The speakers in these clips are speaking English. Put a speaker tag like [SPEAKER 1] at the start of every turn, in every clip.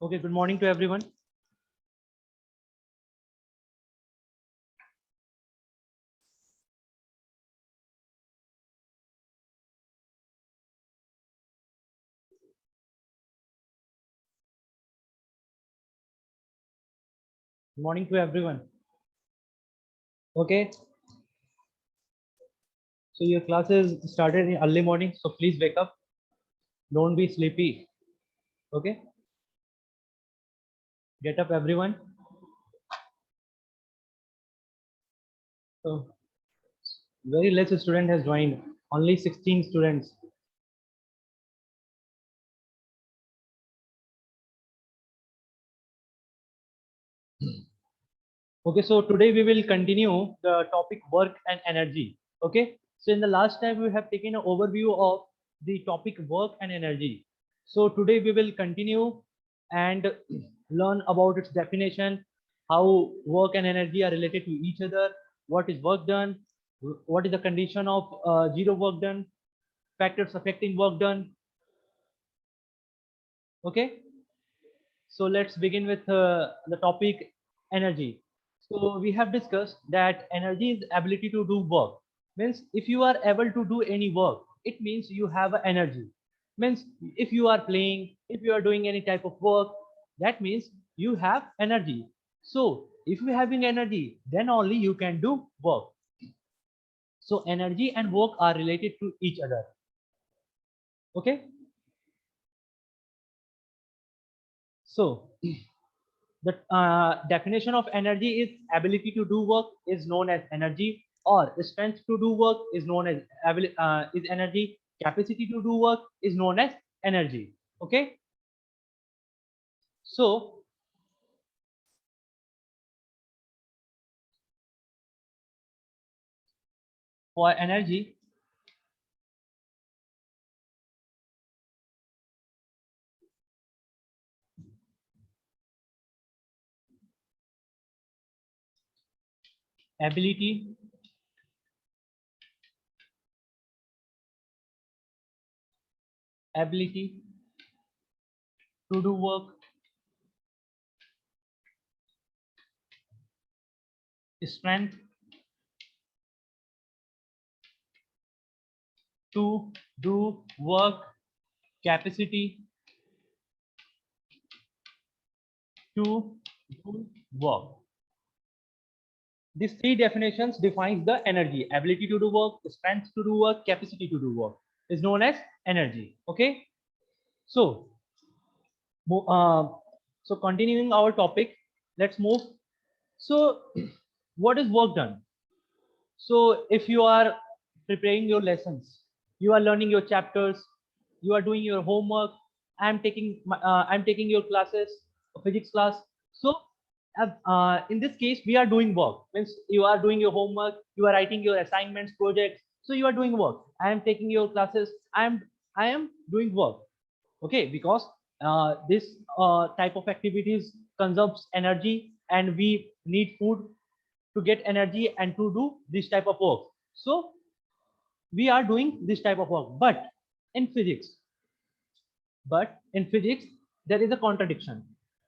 [SPEAKER 1] Okay, good morning to everyone. Good morning to everyone. Okay. So your classes started in early morning, so please wake up. Don't be sleepy. Okay. Get up, everyone. So very less student has joined. Only 16 students. Okay, so today we will continue the topic work and energy. Okay, so in the last time we have taken an overview of the topic work and energy. So today we will continue and learn about its definition, how work and energy are related to each other, what is work done, what is the condition of zero work done, factors affecting work done. Okay, so let's begin with the topic energy. So we have discussed that energy is ability to do work. Means if you are able to do any work, it means you have energy. Means if you are playing, if you are doing any type of work, that means you have energy. So if you having energy, then only you can do work. So energy and work are related to each other. Okay. So the definition of energy is ability to do work is known as energy, or strength to do work is known as is energy. Capacity to do work is known as energy. Okay. So for energy, ability ability to do work, strength to do work, capacity to do work. These three definitions defines the energy: ability to do work, strength to do work, capacity to do work is known as energy. Okay. So uh, so continuing our topic, let's move. So what is work done? So if you are preparing your lessons, you are learning your chapters, you are doing your homework, I'm taking your classes, physics class. So in this case, we are doing work. Means you are doing your homework, you are writing your assignments, projects. So you are doing work. I am taking your classes. I am doing work. Okay, because this type of activities consumes energy, and we need food to get energy and to do this type of work. So we are doing this type of work. In physics but in physics there is a contradiction.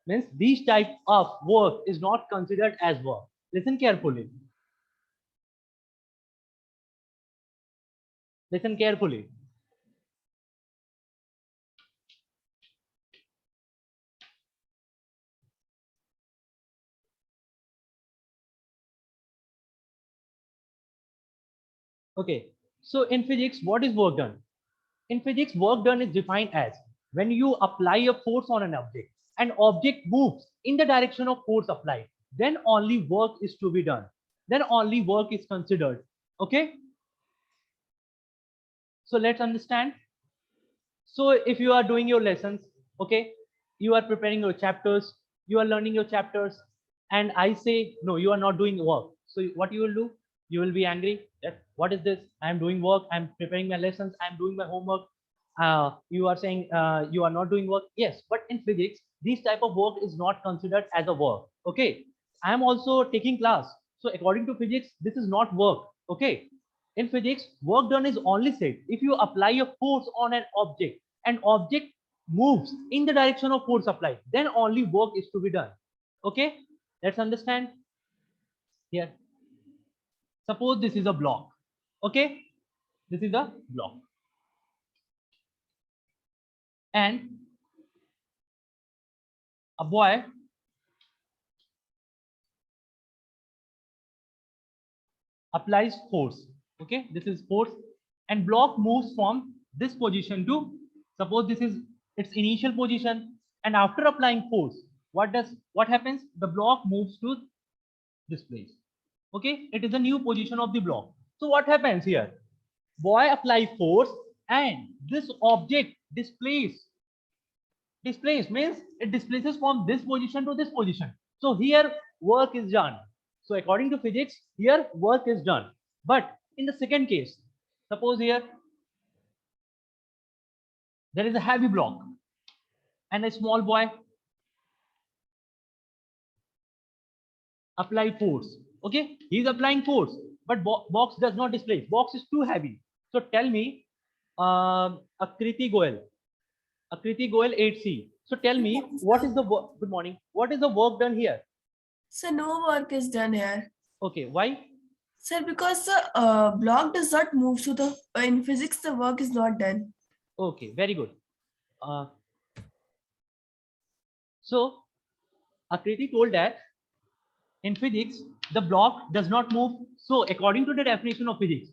[SPEAKER 1] Means this type of work is not considered as work. Listen carefully. Listen carefully. Okay, so in physics, what is work done? In physics, work done is defined as when you apply a force on an object, and object moves in the direction of force applied, then only work is to be done. Then only work is considered. Okay. So let's understand. So if you are doing your lessons, okay, you are preparing your chapters, you are learning your chapters, and I say, no, you are not doing work. So what you will do? You will be angry that what is this? I'm doing work, I'm preparing my lessons, I'm doing my homework. You are saying you are not doing work. Yes, but in physics this type of work is not considered as a work. Okay, I am also taking class, so according to physics this is not work. Okay, in physics work done is only said if you apply a force on an object and object moves in the direction of force applied, then only work is to be done. Okay, let's understand here. Suppose this is a block. Okay, this is a block, and a boy applies force. Okay, this is force, and block moves from this position to, suppose this is its initial position, and after applying force, what happens? The block moves to this place. Okay, it is a new position of the block. So what happens here? Boy apply force, and this object displace means it displaces from this position to this position. So here work is done. So according to physics, here work is done. But in the second case, suppose here there is a heavy block and a small boy apply force. Okay, he is applying force, but box does not displace. Box is too heavy. So tell me, Akriti Goel, Akriti Goel 8C. So tell me, what is the work? Good morning. What is the work done here?
[SPEAKER 2] So no work is done here.
[SPEAKER 1] Okay, why?
[SPEAKER 2] Sir, because the block does not move, so the in physics the work is not done.
[SPEAKER 1] Okay, very good. Uh, so Akriti told that in physics the block does not move. So according to the definition of physics,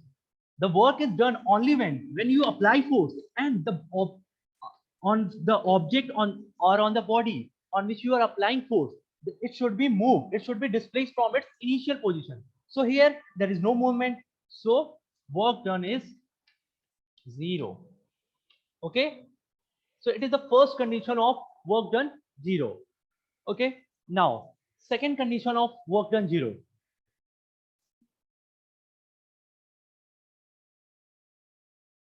[SPEAKER 1] the work is done only when you apply force and on the object on or on the body on which you are applying force, it should be moved, it should be displaced from its initial position. So here there is no movement, so work done is 0. Okay, so it is the first condition of work done 0. Okay, now second condition of work done 0.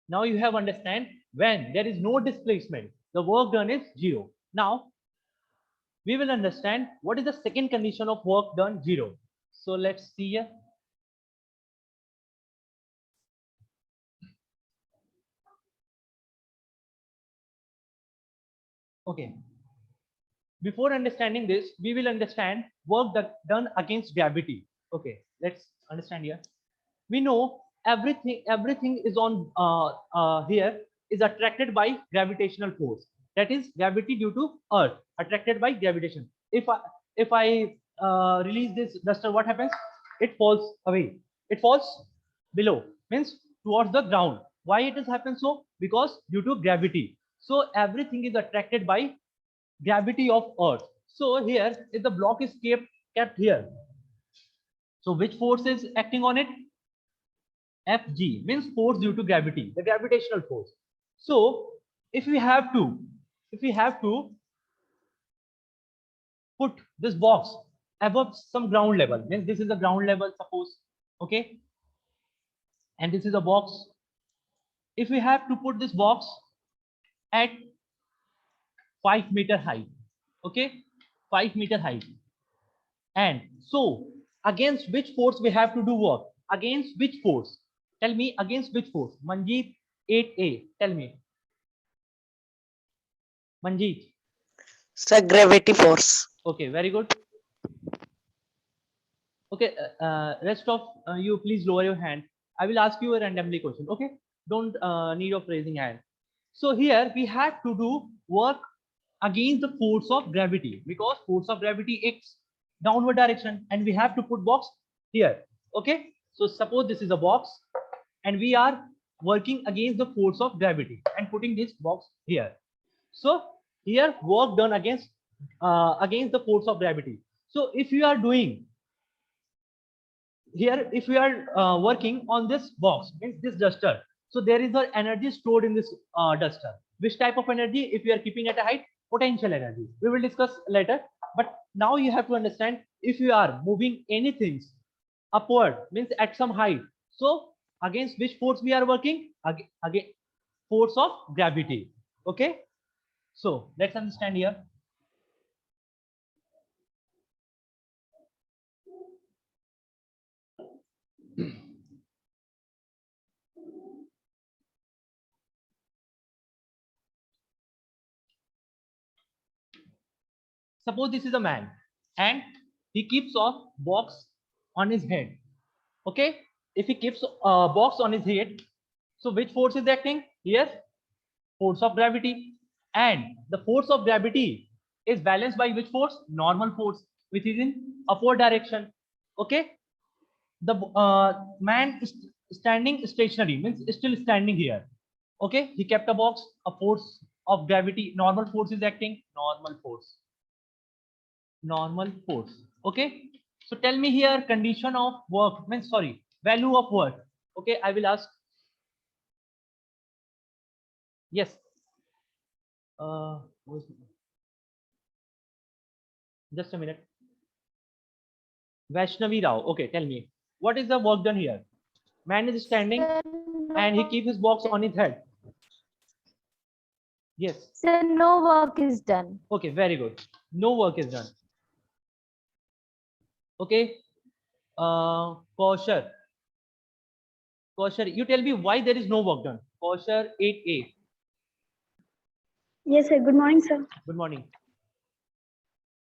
[SPEAKER 1] Now you have understand when there is no displacement, the work done is 0. Now we will understand what is the second condition of work done 0. So let's see here. Okay, before understanding this, we will understand work that done against gravity. Okay, let's understand here. We know everything is on here is attracted by gravitational force. That is gravity due to Earth attracted by gravitation. If I release this duster, what happens? It falls away. It falls below, means towards the ground. Why it has happened so? Because due to gravity. So everything is attracted by gravity of Earth. So here, if the block is kept here, so which force is acting on it? Fg means force due to gravity, the gravitational force. So if we have to put this box above some ground level, means this is the ground level, suppose. Okay, and this is a box. If we have to put this box at 5-meter height, okay, 5-meter height, and so against which force we have to do work? Against which force? Tell me, against which force? Manjeet 8A, tell me. Manjeet.
[SPEAKER 3] Sir, gravity force.
[SPEAKER 1] Okay, very good. Okay, rest of you, please lower your hand. I will ask you a randomly question. Okay, don't need of raising hand. So here we have to do work against the force of gravity, because force of gravity is downward direction, and we have to put box here. Okay, so suppose this is a box, and we are working against the force of gravity and putting this box here. So here work done against the force of gravity. So if you are doing here, if we are working on this box, means this duster, so there is the energy stored in this duster. Which type of energy? If we are keeping at a height, potential energy, we will discuss later. But now you have to understand, if you are moving anything upward means at some height. So against which force we are working? Again, force of gravity. Okay. So let's understand here. Suppose this is a man and he keeps a box on his head. Okay. If he keeps a box on his head, so which force is acting? Yes, force of gravity. And the force of gravity is balanced by which force? Normal force, which is in upward direction. Okay. The man is standing stationary means still standing here. Okay. He kept a box, a force of gravity, normal force is acting, normal force. Okay. So tell me here condition of work means sorry value of work. Okay, I will ask. Yes. uh just a minute. Vaishnavi Rao. Okay, tell me what is the work done here? Man is standing and he keeps his box on his head. Yes.
[SPEAKER 4] Sir, no work is done.
[SPEAKER 1] Okay, very good. No work is done. Okay. Kaushar. Kaushar, you tell me why there is no work done. Kaushar 8A.
[SPEAKER 5] Yes, sir. Good morning, sir.
[SPEAKER 1] Good morning.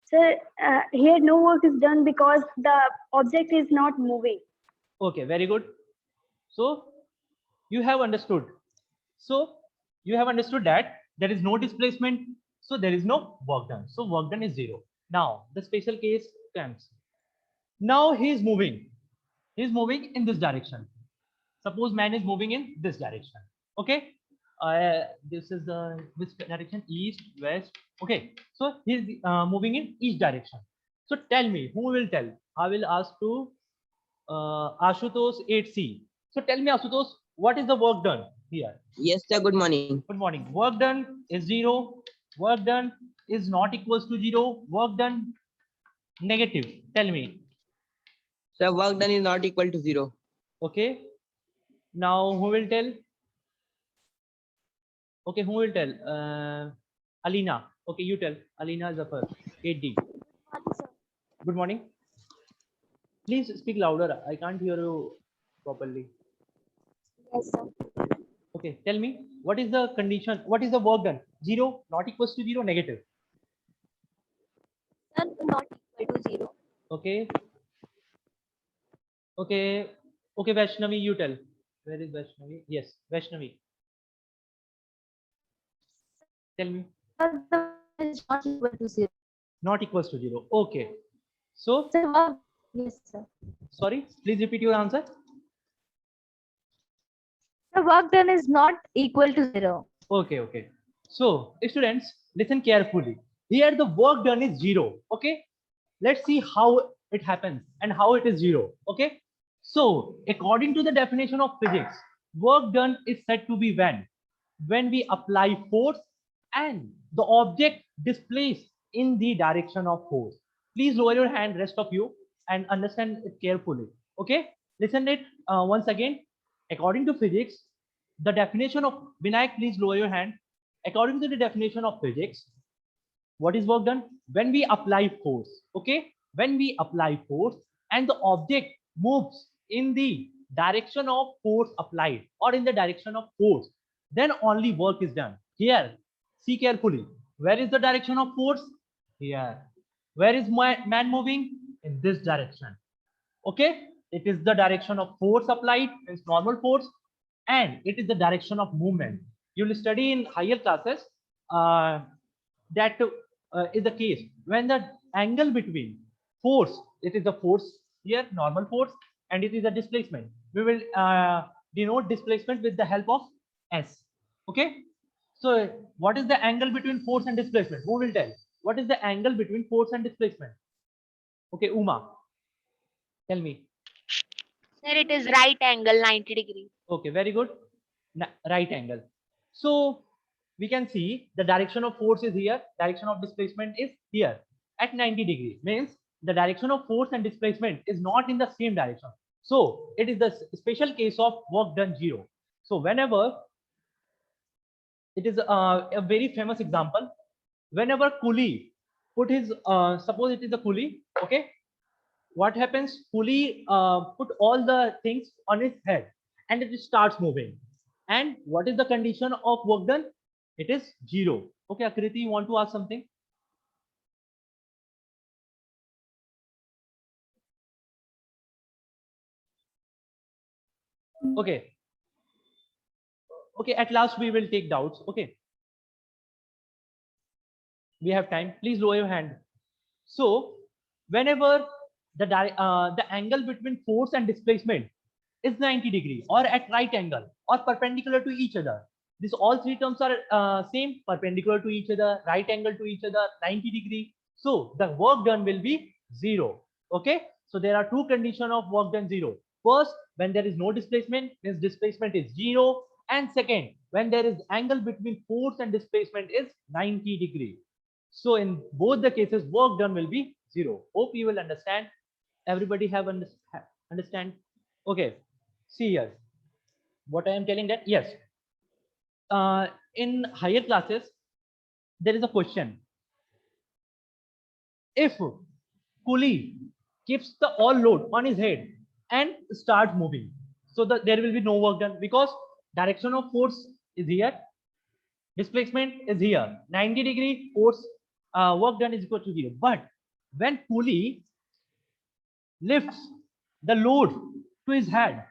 [SPEAKER 5] Sir, here no work is done because the object is not moving.
[SPEAKER 1] Okay, very good. So you have understood. So you have understood that there is no displacement. So there is no work done. So work done is 0. Now the special case comes. Now he is moving. He is moving in this direction. Suppose man is moving in this direction. Okay. This is the which direction? East, west. Okay. So he's moving in each direction. So tell me, who will tell? I will ask to Ashutosh 8C. So tell me, Ashutosh, what is the work done here?
[SPEAKER 6] Yes, sir. Good morning.
[SPEAKER 1] Good morning. Work done is 0. Work done is not equals to 0. Work done negative. Tell me.
[SPEAKER 6] Sir, work done is not equal to 0.
[SPEAKER 1] Okay. Now who will tell? Okay, who will tell? Alina. Okay, you tell. Alina is the first. 8D. Good morning. Please speak louder. I can't hear you properly.
[SPEAKER 4] Yes, sir.
[SPEAKER 1] Okay, tell me what is the condition? What is the work done? 0, not equals to 0, negative.
[SPEAKER 4] Sir, not equal to 0.
[SPEAKER 1] Okay. Okay. Okay, Vaishnavi, you tell. Where is Vaishnavi? Yes, Vaishnavi. Tell me.
[SPEAKER 4] Sir, the work is not equal to 0.
[SPEAKER 1] Not equals to 0. Okay. So,
[SPEAKER 4] Sir, work. Yes, sir.
[SPEAKER 1] sorry, please repeat your answer.
[SPEAKER 4] The work done is not equal to 0.
[SPEAKER 1] Okay, okay. So, students, listen carefully. Here, the work done is 0. Okay. Let's see how it happens and how it is 0. Okay. So, according to the definition of physics, work done is said to be when we apply force and the object displaced in the direction of force. Please lower your hand, rest of you, and understand it carefully. Okay. Listen it once again. According to physics, the definition of Vinayak, please lower your hand. According to the definition of physics, what is work done? When we apply force. Okay. When we apply force and the object moves in the direction of force applied or in the direction of force, then only work is done. Here, see carefully. Where is the direction of force? Here. Where is my man moving? In this direction. Okay. It is the direction of force applied, it's normal force, and it is the direction of movement. You will study in higher classes that is the case when the angle between force, it is the force here, normal force, and it is a displacement. We will denote displacement with the help of S. Okay. So what is the angle between force and displacement? Who will tell? What is the angle between force and displacement? Okay, Uma, tell me.
[SPEAKER 7] Sir, it is right angle 90 degrees.
[SPEAKER 1] Okay, very good. Right angle. So we can see the direction of force is here, direction of displacement is here at 90 degrees. Means the direction of force and displacement is not in the same direction. So it is the special case of work done 0. So whenever it is a very famous example, whenever coolie put his suppose it is a coolie, okay, what happens, coolie put all the things on his head and it starts moving, and what is the condition of work done? It is 0. Okay, Akriti, you want to ask something? Okay, okay, at last we will take doubts. Okay, we have time, please lower your hand. So whenever the angle between force and displacement is 90 degree or at right angle or perpendicular to each other, this all three terms are same, perpendicular to each other, right angle to each other, 90 degree, so the work done will be 0. Okay, so there are two conditions of work done 0. First, when there is no displacement, means displacement is 0, and second, when there is angle between force and displacement is 90 degree. So in both the cases, work done will be 0. Hope you will understand. Everybody have understand? Okay. See here. What I am telling that, yes. In higher classes, there is a question. If coolie keeps the all load on his head and starts moving, so that there will be no work done because direction of force is here, displacement is here, 90 degree, force work done is equal to 0. But when coolie lifts the load to his head,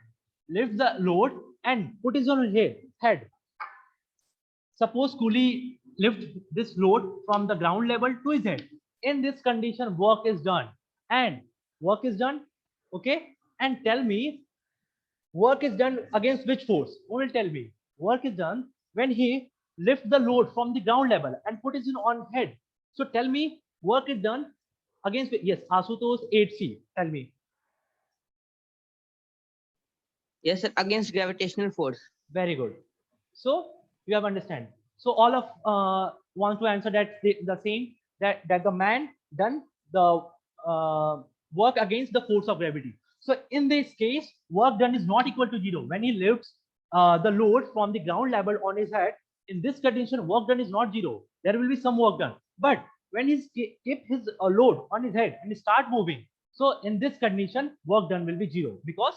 [SPEAKER 1] lifts the load and put it on his head. Suppose coolie lifts this load from the ground level to his head. In this condition, work is done. And work is done. Okay. And tell me, work is done against which force? Who will tell me? Work is done when he lifts the load from the ground level and put it on head. So tell me, work is done against, yes, Asutosh 8C. Tell me.
[SPEAKER 6] Yes, sir. Against gravitational force.
[SPEAKER 1] Very good. So you have understand. So all of want to answer that the same, that the man done the work against the force of gravity. So in this case, work done is not equal to 0 when he lifts the load from the ground level on his head. In this condition, work done is not 0. There will be some work done. But when he keep his load on his head and start moving, so in this condition, work done will be 0 because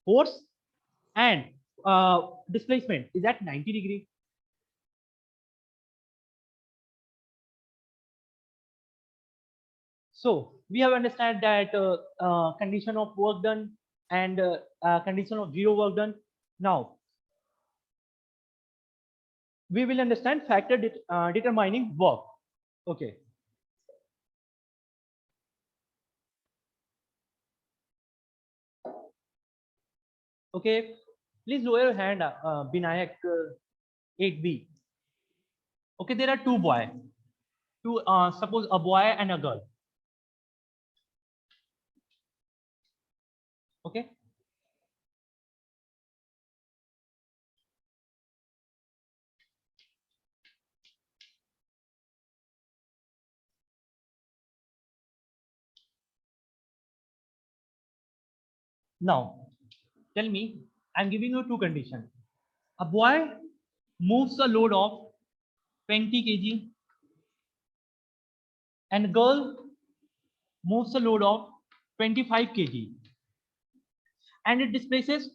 [SPEAKER 1] force and displacement is at 90 degree. So we have understand that condition of work done and condition of 0 work done. Now we will understand factor determining work. Okay. Okay, please lower your hand, Binayak 8B. Okay, there are two boys. Suppose a boy and a girl. Okay. Now, tell me, I'm giving you two conditions. A boy moves a load of 20 kg and a girl moves a load of 25 kg and it displaces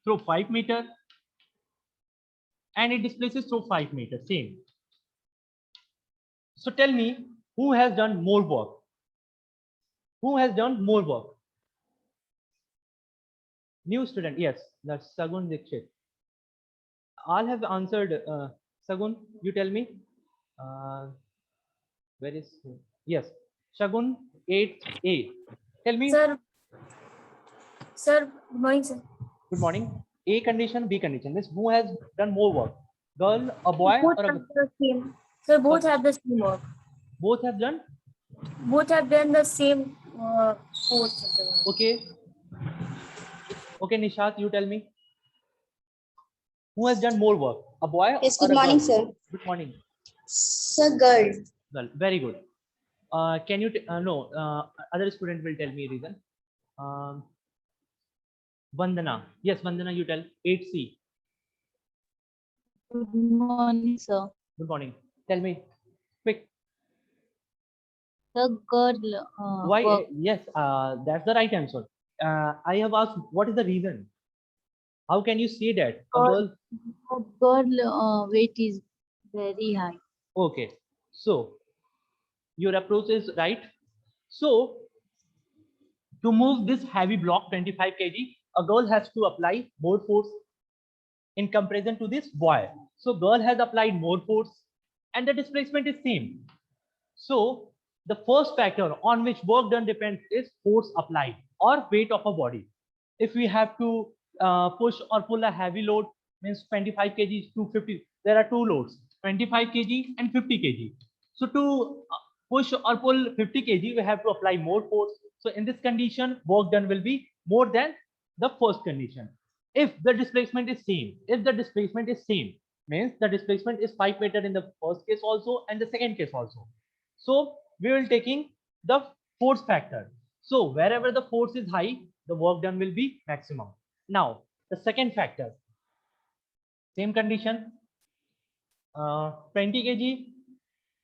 [SPEAKER 1] through 5 meter and it displaces through 5 meters, same. So tell me, who has done more work? Who has done more work? New student, yes, that's Sagun Dikshit. All have answered. Sagun, you tell me. Where is, yes, Shagun 8A. Tell me.
[SPEAKER 8] Sir, good morning, sir.
[SPEAKER 1] Good morning. A condition, B condition. Means who has done more work? Girl, a boy,
[SPEAKER 8] Both
[SPEAKER 1] or a
[SPEAKER 8] have the same. Sir, both have the same work.
[SPEAKER 1] both have done?
[SPEAKER 8] Both have done the same course.
[SPEAKER 1] Okay. Okay, Nishat, you tell me. Who has done more work? A boy
[SPEAKER 9] Yes,
[SPEAKER 1] or
[SPEAKER 9] good
[SPEAKER 1] a
[SPEAKER 9] morning,
[SPEAKER 1] girl?
[SPEAKER 9] sir.
[SPEAKER 1] Good morning.
[SPEAKER 9] Sir, girl.
[SPEAKER 1] Girl, very good. Can you no? Other student will tell me reason. Vandana. Yes, Vandana, you tell. 8C.
[SPEAKER 4] Good morning, sir.
[SPEAKER 1] Good morning. Tell me, quick.
[SPEAKER 4] The girl
[SPEAKER 1] Why?
[SPEAKER 4] work.
[SPEAKER 1] Yes, that's the right answer. I have asked, what is the reason? How can you say that a
[SPEAKER 4] Girl,
[SPEAKER 1] girl?
[SPEAKER 4] the girl weight is very high.
[SPEAKER 1] Okay, so your approach is right. So to move this heavy block 25 kg, a girl has to apply more force in comparison to this boy. So girl has applied more force and the displacement is same. So the first factor on which work done depends is force applied or weight of a body. If we have to push or pull a heavy load, means 25 kg to 50, there are two loads, 25 kg and 50 kg. So to push or pull 50 kg, we have to apply more force. So in this condition, work done will be more than the first condition. If the displacement is same, means the displacement is 5 meter in the first case also and the second case also. So we will taking the force factor. So wherever the force is high, the work done will be maximum. Now the second factor, same condition, 20 kg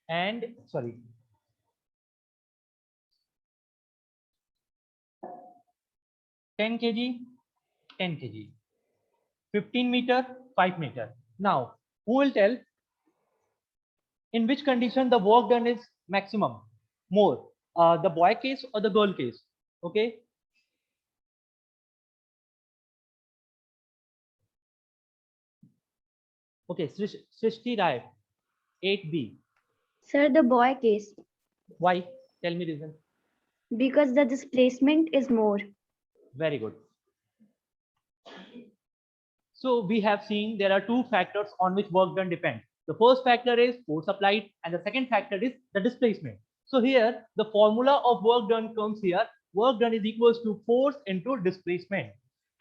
[SPEAKER 1] and sorry, 10 kg, 10 kg, 15 meter, 5 meter. Now who will tell in which condition the work done is maximum, more, the boy case or the girl case? Okay. Okay, Srishti Rai, 8B.
[SPEAKER 5] Sir, the boy case,
[SPEAKER 1] Why? Tell me reason.
[SPEAKER 5] because the displacement is more.
[SPEAKER 1] Very good. So we have seen there are two factors on which work done depends. The first factor is force applied and the second factor is the displacement. So here the formula of work done comes here. Work done is equals to force into displacement.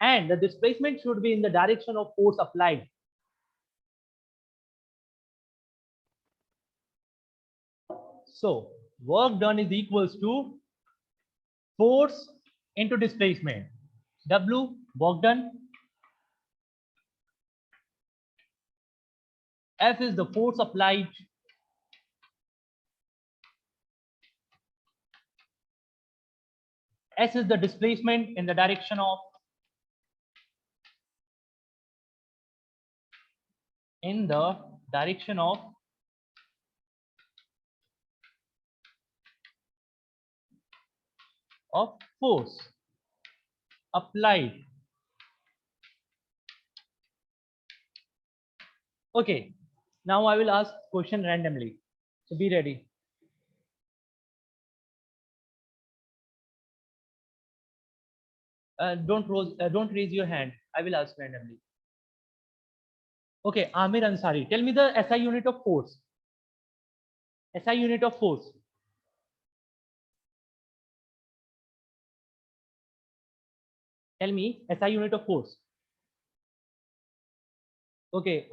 [SPEAKER 1] And the displacement should be in the direction of force applied. So work done is equals to force into displacement. W, work done. F is the force applied. S is the displacement in the direction of of force applied. Okay, now I will ask question randomly. So be ready. Don't raise your hand. I will ask randomly. Okay, Amir Ansari, tell me the SI unit of force. SI unit of force. Tell me SI unit of force. Okay,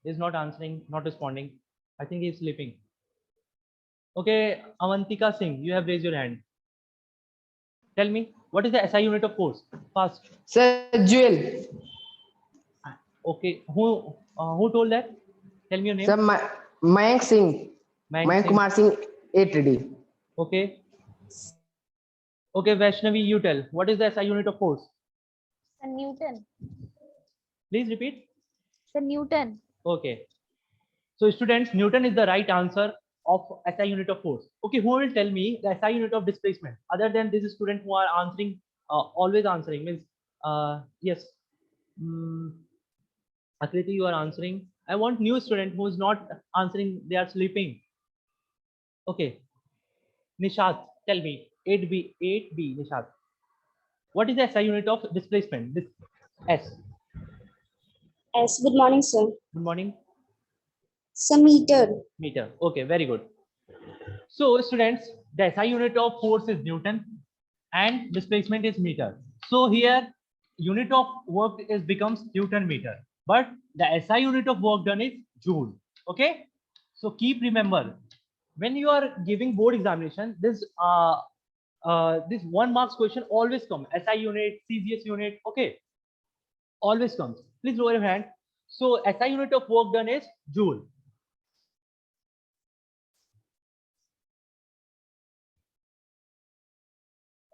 [SPEAKER 1] is not answering, not responding. I think he's sleeping. Okay, Avantika Singh, you have raised your hand. Tell me, what is the SI unit of force? Fast.
[SPEAKER 10] Sir, Jewel.
[SPEAKER 1] Okay, who told that? Tell me your name.
[SPEAKER 10] Sir, Mayank Singh. Mayank
[SPEAKER 1] Singh.
[SPEAKER 10] Kumar Singh, 8D.
[SPEAKER 1] Okay. Okay, Vaishnavi, you tell. What is the SI unit of force?
[SPEAKER 4] Sir Newton.
[SPEAKER 1] Please repeat.
[SPEAKER 4] Sir Newton.
[SPEAKER 1] Okay. So students, Newton is the right answer of SI unit of force. Okay, who will tell me the SI unit of displacement? Other than this student who are answering, always answering means, yes. Akriti, you are answering. I want new student who is not answering. They are sleeping. Okay. Nishat, tell me. 8B, Nishat. What is the SI unit of displacement? This S.
[SPEAKER 9] Yes, good morning, sir.
[SPEAKER 1] Good morning.
[SPEAKER 9] Sir, meter.
[SPEAKER 1] Meter. Okay, very good. So students, the SI unit of force is Newton and displacement is meter. So here unit of work is becomes Newton meter, but the SI unit of work done is Joule. Okay. So keep remember when you are giving board examination, this this 1 marks question always come. SI unit, CGS unit, okay, always comes. Please lower your hand. So SI unit of work done is joule.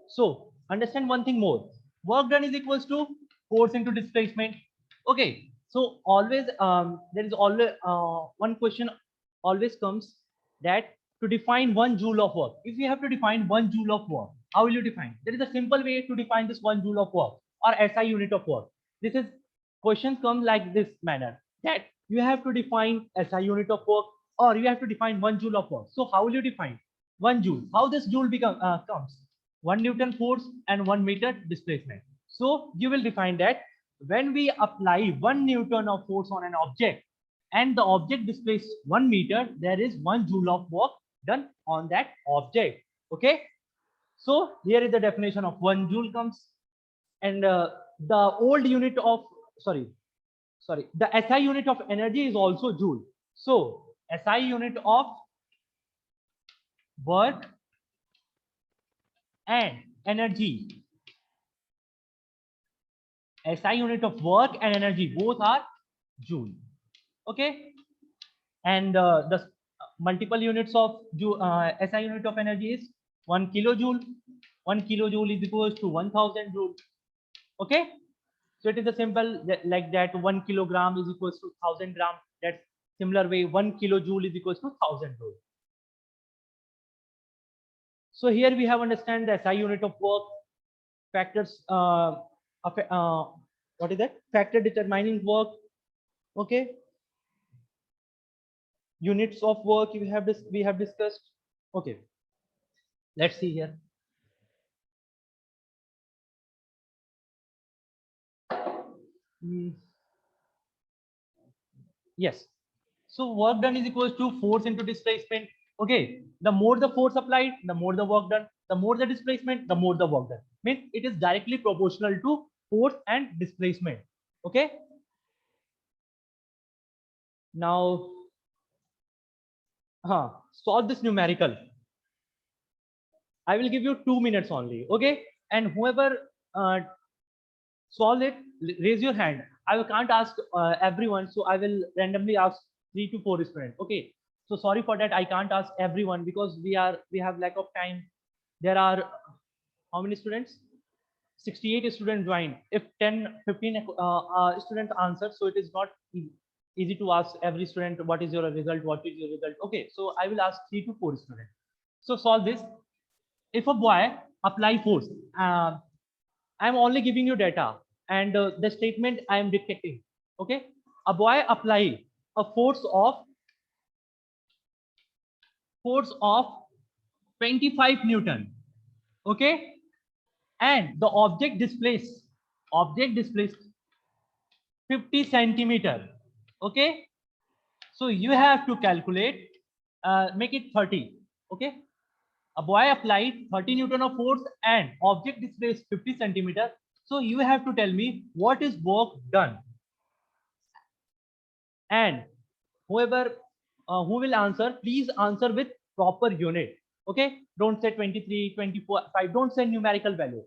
[SPEAKER 1] So understand one thing more. Work done is equals to force into displacement. Okay. So always there is always one question always comes, that to define 1 joule of work. If you have to define 1 joule of work, how will you define? There is a simple way to define this 1 joule of work or SI unit of work. This is questions come like this manner, that you have to define SI unit of work or you have to define 1 joule of work. So how will you define 1 joule? How this joule comes? 1 Newton force and 1 meter displacement. So you will define that when we apply 1 Newton of force on an object and the object displaces 1 meter, there is 1 joule of work done on that object. Okay. So here is the definition of 1 joule comes, and the old unit of the SI unit of energy is also joule. So SI unit of work and energy, SI unit of work and energy both are joule. Okay. And the multiple units of SI unit of energy is 1 kilojoule. 1 kilojoule is equals to 1000 joule. Okay. So it is a simple like that. 1 kilogram is equals to 1000 gram. That similar way 1 kilojoule is equals to 1000 joule. So here we have understand the SI unit of work, factors what is that? Factor determining work. Okay. Units of work we have discussed. Okay. Let's see here. Yes. So work done is equals to force into displacement. Okay. The more the force applied, the more the work done. The more the displacement, the more the work done. Means it is directly proportional to force and displacement. Okay. Now, solve this numerical. I will give you 2 minutes only. Okay. And whoever solve it, raise your hand. I can't ask everyone, so I will randomly ask 3 to 4 students. Okay. So sorry for that. I can't ask everyone because we have lack of time. There are how many students? 68 students joined. If 10, 15 students answer, so it is not easy to ask every student what is your result, what is your result. Okay. So I will ask 3 to 4 students. So solve this. If a boy apply force, I'm only giving you data and the statement I am dictating. Okay. A boy apply a force of 25 Newton. Okay. And the object displaced 50 centimeter. Okay. So you have to calculate, make it 30. Okay. A boy applied 30 Newton of force and object displaced 50 centimeter. So you have to tell me what is work done. And whoever who will answer, please answer with proper unit. Okay. Don't say 23, 24, 5. Don't say numerical value.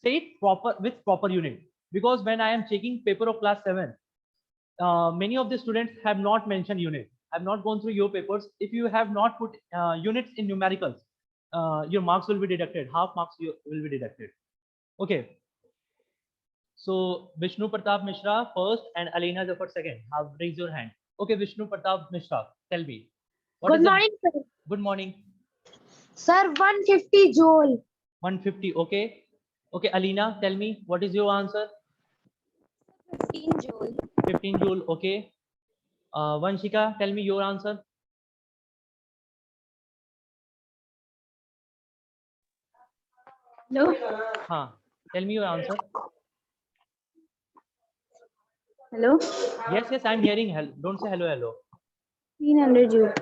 [SPEAKER 1] Say it proper with proper unit. Because when I am checking paper of class 7, many of the students have not mentioned unit. I've not gone through your papers. If you have not put units in numericals, your marks will be deducted. Half marks will be deducted. Okay. So Vishnu Pratap Mishra first and Alina Zafar second. Have raised your hand. Okay, Vishnu Pratap Mishra, tell me.
[SPEAKER 8] Good morning, sir.
[SPEAKER 1] Good morning.
[SPEAKER 8] Sir, 150 joule.
[SPEAKER 1] 150. Okay. Okay, Alina, tell me what is your answer?
[SPEAKER 8] 15 joule.
[SPEAKER 1] 15 joule. Okay. Vanshika, tell me your answer.
[SPEAKER 8] Hello.
[SPEAKER 1] Tell me your answer.
[SPEAKER 8] Hello.
[SPEAKER 1] Yes, I'm hearing. Don't say hello, hello.
[SPEAKER 8] 300 joule.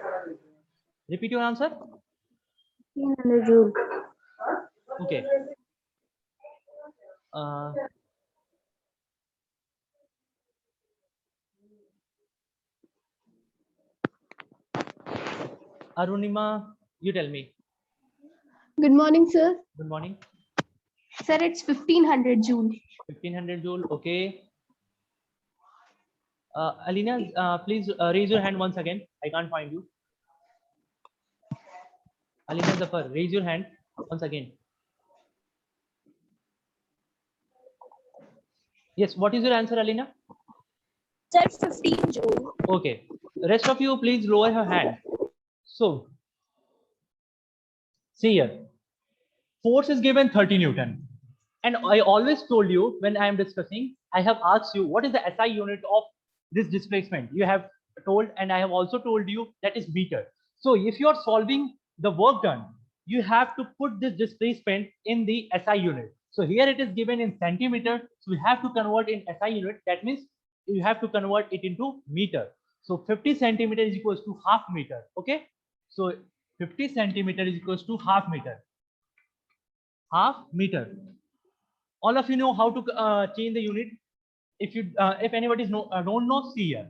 [SPEAKER 1] Repeat your answer.
[SPEAKER 8] 300 joule.
[SPEAKER 1] Okay. Arunima, you tell me.
[SPEAKER 11] Good morning, sir.
[SPEAKER 1] Good morning.
[SPEAKER 11] Sir, it's 1500 Joule.
[SPEAKER 1] 1500 joule. Okay. Alina, please raise your hand once again. I can't find you. Alina Zafar, raise your hand once again. Yes, what is your answer, Alina?
[SPEAKER 8] Sir, 15 Joule.
[SPEAKER 1] Okay. Rest of you, please lower your hand. So, see here. Force is given 30 Newton. And I always told you when I am discussing, I have asked you what is the SI unit of this displacement. You have told, and I have also told you that is meter. So if you are solving the work done, you have to put this displacement in the SI unit. So here it is given in centimeter. So we have to convert in SI unit. That means you have to convert it into meter. So 50 centimeter is equals to half meter. Okay. So 50 centimeter is equals to half meter. Half meter. All of you know how to change the unit. If anybody don't know, see here.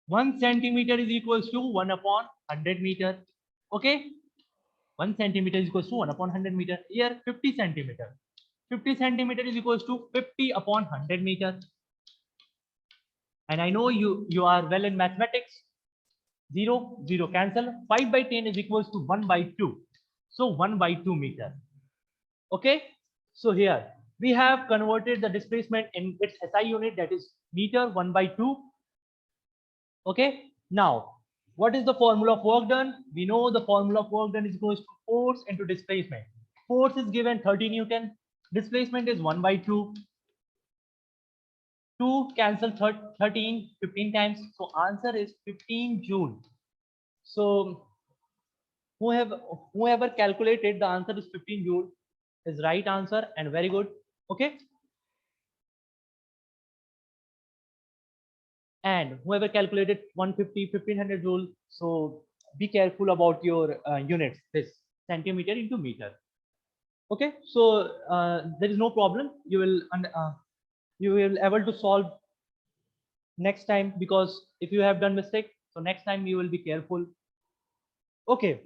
[SPEAKER 1] 1 centimeter is equals to 1 upon 100 meter. Okay, 1 centimeter is equals to 1 upon 100 meter. Here 50 centimeter. 50 centimeter is equals to 50 upon 100 meter. And I know you are well in mathematics. 0 0 cancel. 5 by 10 is equals to 1 by 2. So 1 by 2 meter. Okay, so here we have converted the displacement in its SI unit, that is meter 1 by 2. Okay, now what is the formula of work done? We know the formula of work done is equals to force into displacement. Force is given 30 Newton, displacement is 1 by 2. 2 cancel 13 15 times, so answer is 15 joule. So whoever calculated the answer is 15 joule is right answer, and very good. Okay, and whoever calculated 150 1500 joule, so be careful about your units, this centimeter into meter. Okay, so there is no problem. You will able to solve next time, because if you have done mistake, so next time you will be careful. Okay,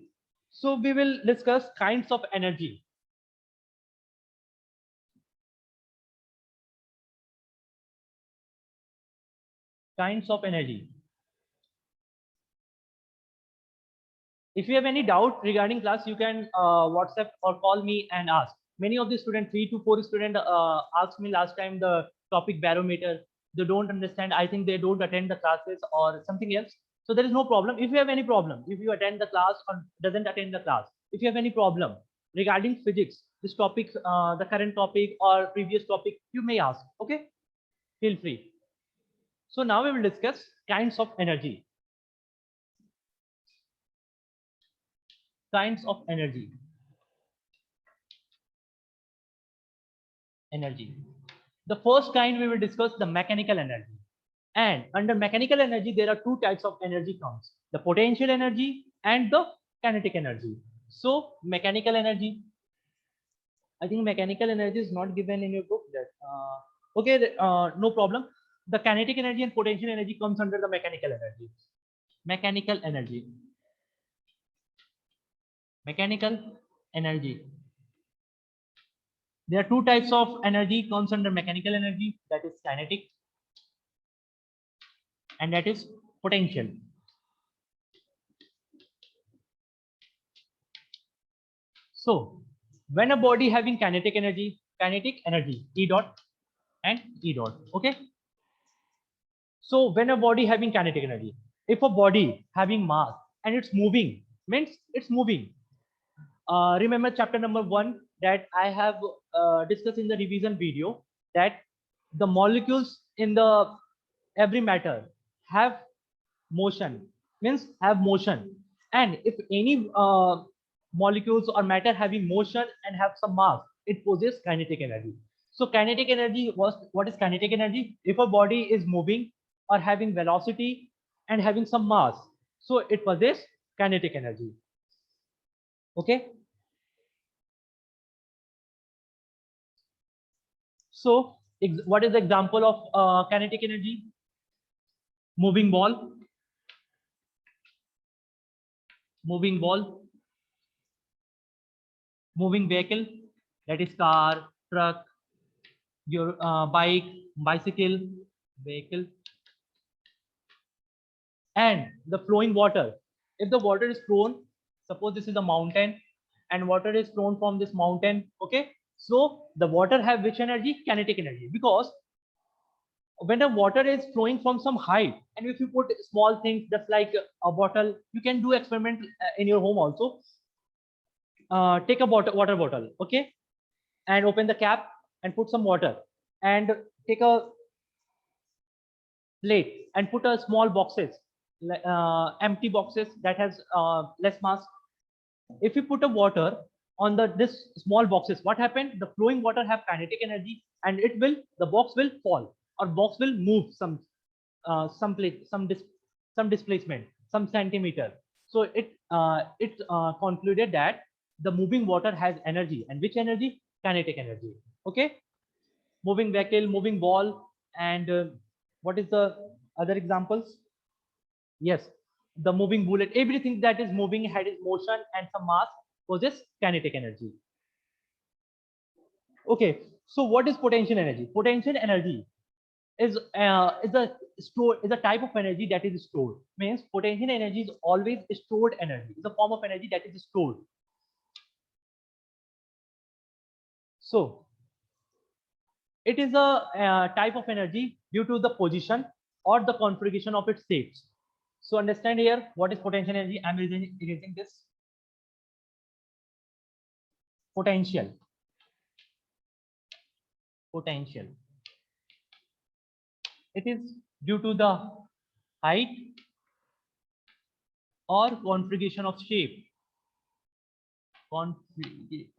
[SPEAKER 1] so we will discuss kinds of energy. Kinds of energy. If you have any doubt regarding class, you can WhatsApp or call me and ask. Many of the students, 3 to 4 students, asked me last time the topic barometer. They don't understand. I think they don't attend the classes or something else. So there is no problem. If you have any problem, if you attend the class or doesn't attend the class, if you have any problem regarding physics, this topic, the current topic or previous topic, you may ask. Okay, feel free. So now we will discuss kinds of energy. Kinds of energy. Energy. The first kind we will discuss the mechanical energy. And under mechanical energy, there are two types of energy comes: the potential energy and the kinetic energy. So mechanical energy, I think mechanical energy is not given in your book. That okay, no problem. The kinetic energy and potential energy comes under the mechanical energy. Mechanical energy. Mechanical energy. There are two types of energy comes under mechanical energy, that is kinetic and that is potential. So when a body having kinetic energy, E dot and E dot. Okay. So when a body having kinetic energy, if a body having mass and it's moving, means it's moving. Remember chapter number 1 that I have discussed in the revision video, that the molecules in the every matter have motion, means have motion, and if any molecules or matter having motion and have some mass, it possesses kinetic energy. So kinetic energy was, what is kinetic energy? If a body is moving or having velocity and having some mass, so it possesses kinetic energy. Okay, so what is the example of kinetic energy? Moving ball, moving ball, moving vehicle, that is car, truck, your bike, bicycle, vehicle, and the flowing water. If the water is flown, suppose this is a mountain and water is flown from this mountain, okay, so the water have which energy? Kinetic energy, because when the water is flowing from some height, and if you put small things just like a bottle, you can do experiment in your home also. Take a water bottle, okay, and open the cap and put some water, and take a plate and put a small boxes, empty boxes that has less mass. If you put a water on this small boxes, what happened? The flowing water have kinetic energy, and the box will fall, or box will move some place, some displacement, some centimeter. So it concluded that the moving water has energy, and which energy? Kinetic energy. Okay, moving vehicle, moving ball, and what is the other examples? Yes, the moving bullet, everything that is moving had its motion and some mass possesses kinetic energy. Okay, so what is potential energy? Potential energy is a type of energy that is stored. Means potential energy is always stored energy. It's a form of energy that is stored. So it is a type of energy due to the position or the configuration of its states. So understand here what is potential energy. I'm erasing this. Potential. It is due to the height or configuration of shape.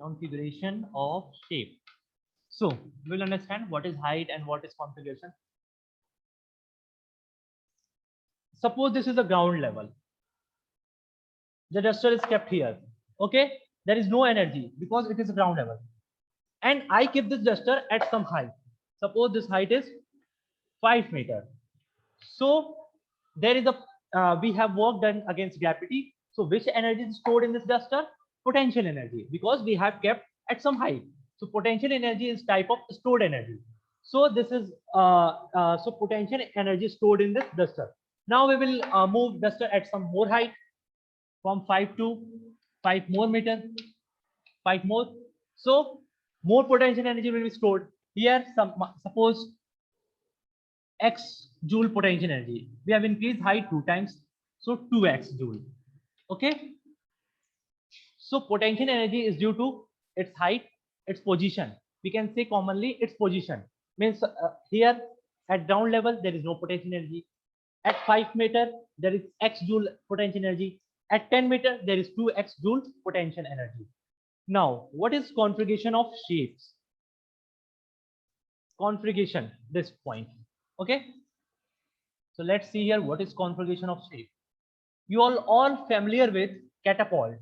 [SPEAKER 1] Configuration of shape. So we'll understand what is height and what is configuration. Suppose this is the ground level. The duster is kept here. Okay, there is no energy because it is a ground level, and I keep this duster at some height. Suppose this height is 5 meters. So there is we have work done against gravity. So which energy is stored in this duster? Potential energy, because we have kept at some height. So potential energy is type of stored energy. So this is so potential energy stored in this duster. Now we will move duster at some more height, from 5 to 5 more meter, 5 more. So more potential energy will be stored here. Suppose x joule potential energy. We have increased height 2 times, so 2x joule. Okay. So potential energy is due to its height, its position. We can say commonly its position. Means here at ground level there is no potential energy. At 5 meter there is x joule potential energy. At 10 meter there is 2x joule potential energy. Now what is configuration of shapes? Configuration, this point. Okay. So let's see here what is configuration of shape. You all familiar with catapult.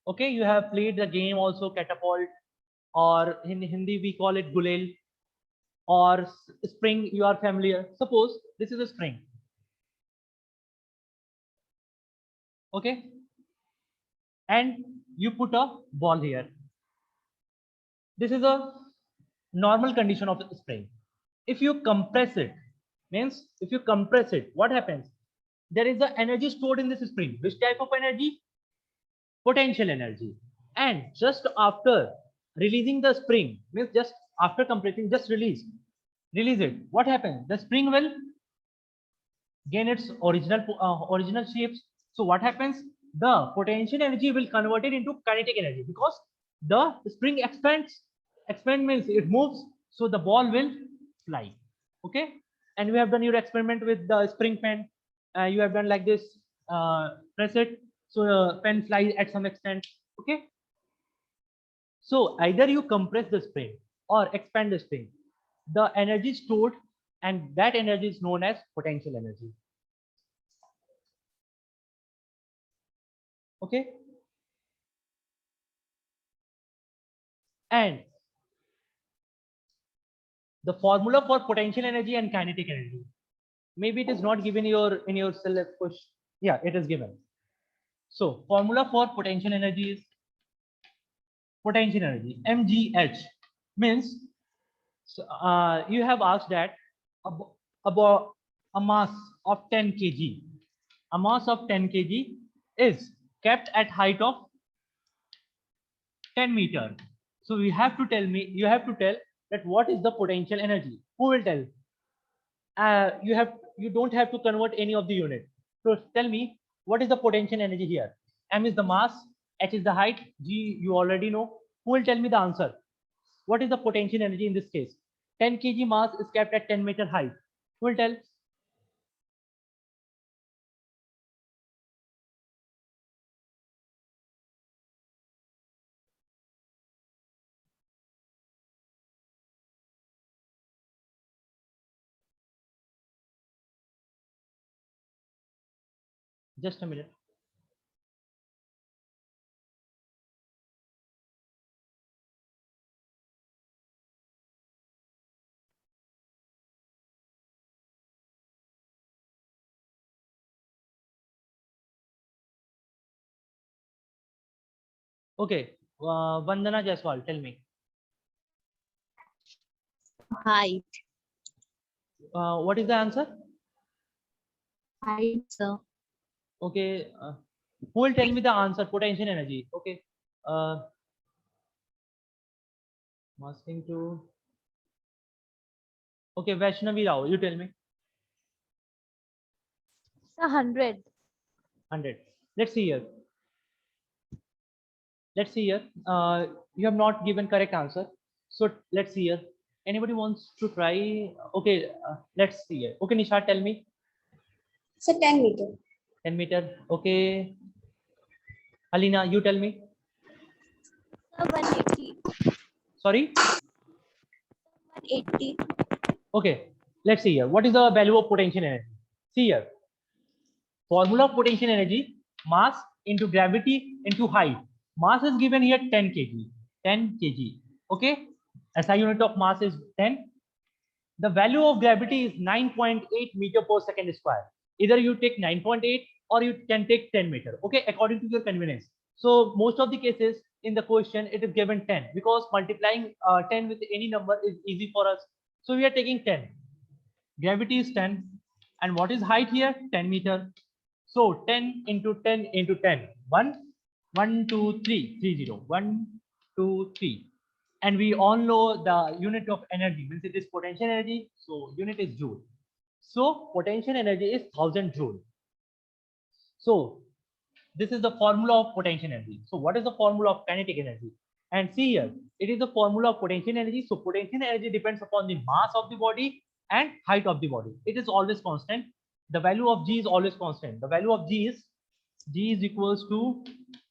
[SPEAKER 1] Okay, you have played the game also, catapult, or in Hindi we call it gulel, or spring. You are familiar. Suppose this is a spring. Okay, and you put a ball here. This is a normal condition of the spring. If you compress it, means if you compress it, what happens? There is the energy stored in this spring. Which type of energy? Potential energy. And just after releasing the spring, means just after compressing, just release it. What happens? The spring will gain its original shapes. So what happens? The potential energy will convert it into kinetic energy, because the spring expands. Expand means it moves, so the ball will fly. Okay, and we have done your experiment with the spring pen. You have done like this, press it, so pen flies at some extent. Okay, so either you compress the spring or expand the spring, the energy stored, and that energy is known as potential energy. Okay, and the formula for potential energy and kinetic energy, maybe it is not given in your syllabus push. Yeah, it is given. So formula for potential energy is potential energy, mgh, means you have asked that about a mass of 10 kg. A mass of 10 kg is kept at height of 10 meter. So you have to tell that what is the potential energy. Who will tell? You don't have to convert any of the unit. So tell me, what is the potential energy here? M is the mass, h is the height, g you already know. Who will tell me the answer? What is the potential energy in this case? 10 kg mass is kept at 10-meter height. Who will tell? Just a minute. Okay, Vandana Jaiswal, tell me.
[SPEAKER 4] Height.
[SPEAKER 1] What is the answer?
[SPEAKER 4] Height, sir.
[SPEAKER 1] Okay, who will tell me the answer? Potential energy. Okay, asking to. Okay, Vaishnavi Rao, you tell me.
[SPEAKER 8] Sir, 100.
[SPEAKER 1] 100. Let's see here. Let's see here. You have not given correct answer. So let's see here. Anybody wants to try? Okay, let's see here. Okay, Nisha, tell me.
[SPEAKER 9] Sir, 10 meter.
[SPEAKER 1] 10 meter. Okay. Alina, you tell me.
[SPEAKER 8] Sir, 180.
[SPEAKER 1] Sorry.
[SPEAKER 8] 180.
[SPEAKER 1] Okay. Let's see here. What is the value of potential energy? See here. Formula of potential energy: mass into gravity into height. Mass is given here 10 kg. 10 kg. Okay. SI unit of mass is 10. The value of gravity is 9.8 meter per second square. Either you take 9.8 or you can take 10 meter. Okay, according to your convenience. So most of the cases in the question it is given 10 because multiplying 10 with any number is easy for us. So we are taking 10. Gravity is 10. And what is height here? 10 meter. So 10 into 10 into 10. 1, 2, 3, 30. 1, 2, 3. And we all know the unit of energy means it is potential energy. So unit is joule. So potential energy is 1000 joule. So this is the formula of potential energy. So what is the formula of kinetic energy? And see here, it is the formula of potential energy. So potential energy depends upon the mass of the body and height of the body. It is always constant. The value of G is always constant. The value of G is equals to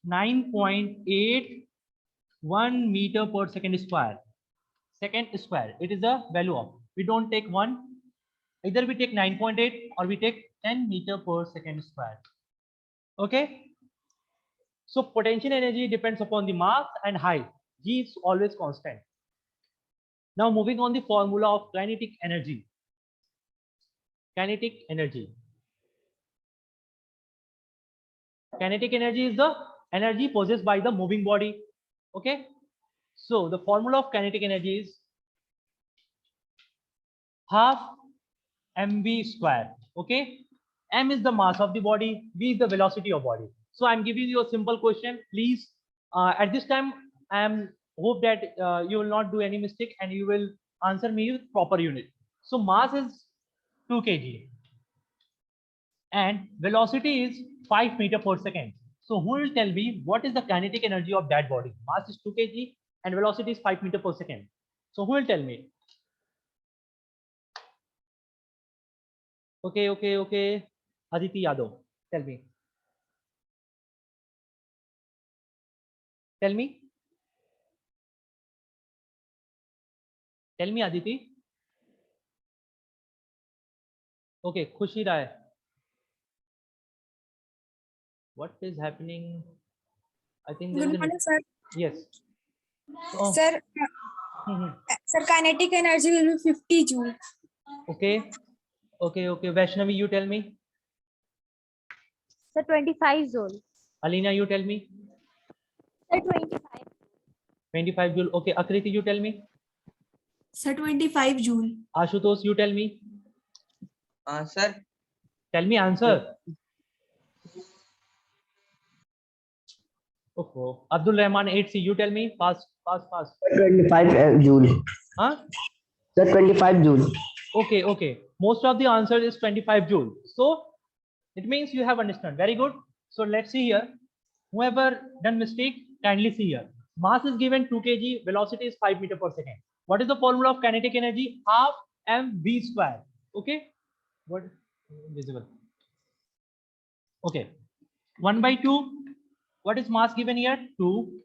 [SPEAKER 1] 9.81 meter per second square. Second square. It is the value of. We don't take 1. Either we take 9.8 or we take 10 meter per second square. Okay. So potential energy depends upon the mass and height. G is always constant. Now moving on the formula of kinetic energy. Kinetic energy. Kinetic energy is the energy possessed by the moving body. Okay. So the formula of kinetic energy is half mv square. Okay. M is the mass of the body, v is the velocity of body. So I'm giving you a simple question. Please, at this time, I am hope that you will not do any mistake and you will answer me with proper unit. So mass is 2 kg and velocity is 5 meter per second. So who will tell me what is the kinetic energy of that body? Mass is 2 kg and velocity is 5 meter per second. So who will tell me? Okay. Aditi Yadav, tell me. Tell me. Tell me, Aditi. Okay, Khushi Rai. What is happening? I think there is
[SPEAKER 8] Good morning, sir.
[SPEAKER 1] yes. Oh.
[SPEAKER 8] Sir, sir, kinetic energy will be 50 joule.
[SPEAKER 1] Okay. Vaishnavi, you tell me.
[SPEAKER 8] Sir, 25 joule.
[SPEAKER 1] Alina, you tell me.
[SPEAKER 8] Sir, 25.
[SPEAKER 1] 25 joule. Okay, Akriti, you tell me.
[SPEAKER 2] Sir, 25 Joule.
[SPEAKER 1] Ashutosh, you tell me.
[SPEAKER 6] Sir,
[SPEAKER 1] Tell me answer. Okay. Abdul Rahman 8C, you tell me. Fast, fast, fast.
[SPEAKER 10] 25 joule.
[SPEAKER 1] Huh?
[SPEAKER 10] Sir, 25 joule.
[SPEAKER 1] Okay, okay. Most of the answer is 25 joule. So it means you have understood. Very good. So let's see here. Whoever done mistake, kindly see here. Mass is given 2 kg, velocity is 5 meter per second. What is the formula of kinetic energy? Half mv square. Okay. What invisible? Okay. 1 by 2. What is mass given here? 2.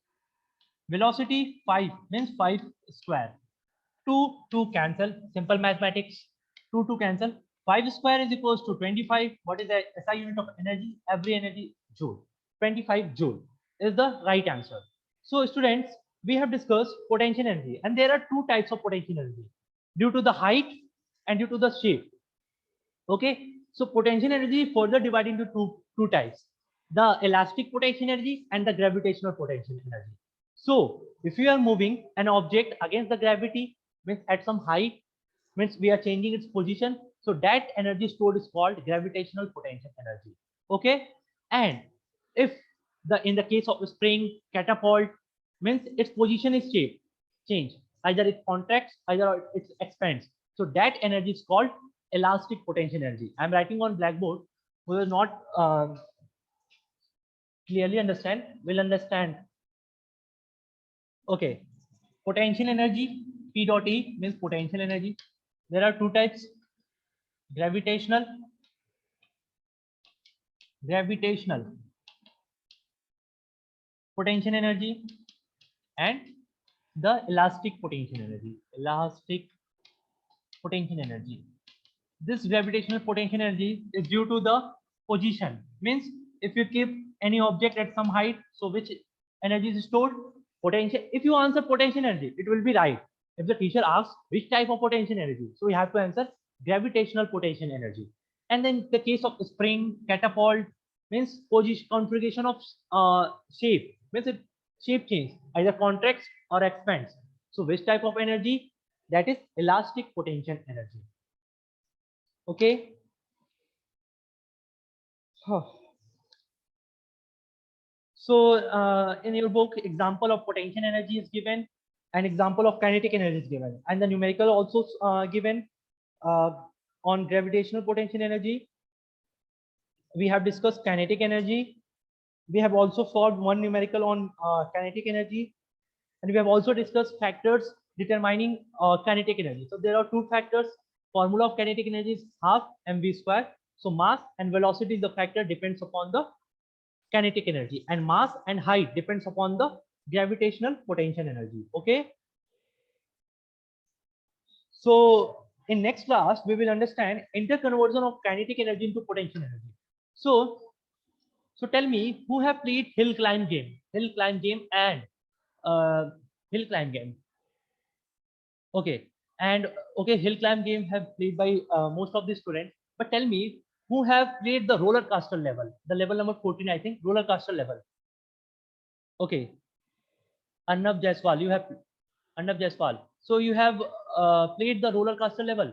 [SPEAKER 1] Velocity 5 means 5 square. 2 cancel. Simple mathematics. 2 cancel. 5 square is equals to 25. What is the SI unit of energy? Every energy joule. 25 joule is the right answer. So students, we have discussed potential energy, and there are 2 types of potential energy due to the height and due to the shape. Okay, so potential energy further divided into two types: the elastic potential energy and the gravitational potential energy. So if you are moving an object against the gravity, means at some height, means we are changing its position, so that energy stored is called gravitational potential energy. Okay, and if in the case of a spring, catapult, means its position is change, either it contracts, either it expands, so that energy is called elastic potential energy. I'm writing on blackboard. Who will not clearly understand will understand. Okay, potential energy, P dot E means potential energy. There are 2 types: gravitational potential energy and the elastic potential energy. This gravitational potential energy is due to the position. Means if you keep any object at some height, so which energy is stored? Potential. If you answer potential energy, it will be right. If the teacher asks which type of potential energy, so you have to answer gravitational potential energy. And then the case of spring, catapult, means position, configuration of shape, means it shape change, either contracts or expands. So which type of energy? That is elastic potential energy. Okay. So in your book, example of potential energy is given, an example of kinetic energy is given, and the numerical also given uh, on gravitational potential energy. We have discussed kinetic energy. We have also solved one numerical on kinetic energy, and we have also discussed factors determining kinetic energy. So there are 2 factors. Formula of kinetic energy is half mv square. So mass and velocity is the factor depends upon the kinetic energy, and mass and height depends upon the gravitational potential energy. Okay, so in next class we will understand interconversion of kinetic energy into potential energy. So tell me, who have played hill climb game and uh, hill climb game? Okay, and okay, hill climb game have played by most of the students, but tell me, who have played the roller coaster level, the level number 14, I think, roller coaster level. Okay, Arnab Jaiswal, you have Arnab Jaiswal. So you have played the roller coaster level.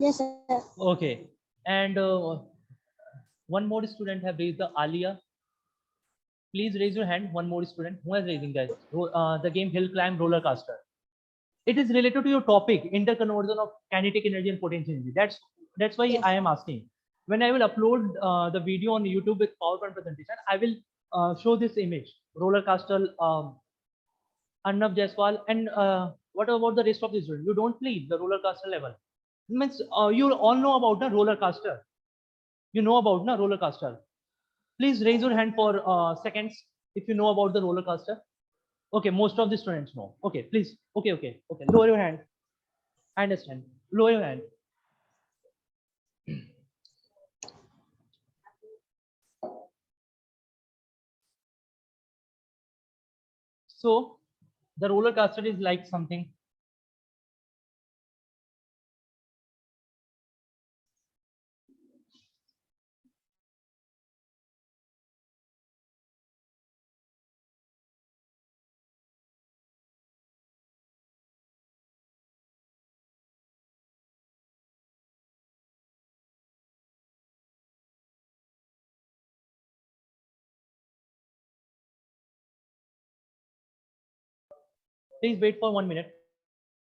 [SPEAKER 11] Yes, sir.
[SPEAKER 1] Okay, and one more student have raised the Alia. Please raise your hand. One more student. Who is raising, guys? The game hill climb roller coaster. It is related to your topic, interconversion of kinetic energy and potential energy. That's why
[SPEAKER 11] Yes.
[SPEAKER 1] I am asking. When I will upload the video on YouTube with PowerPoint presentation, I will show this image, roller coaster, Arnab Jaiswal, and what about the rest of the students? You don't play the roller coaster level. Means you all know about the roller coaster. You know about the roller coaster. Please raise your hand for seconds if you know about the roller coaster. Okay, most of the students know. Okay, please. Okay. Lower your hand. I understand. Lower your hand. So the roller coaster is like something. Please wait for 1 minute.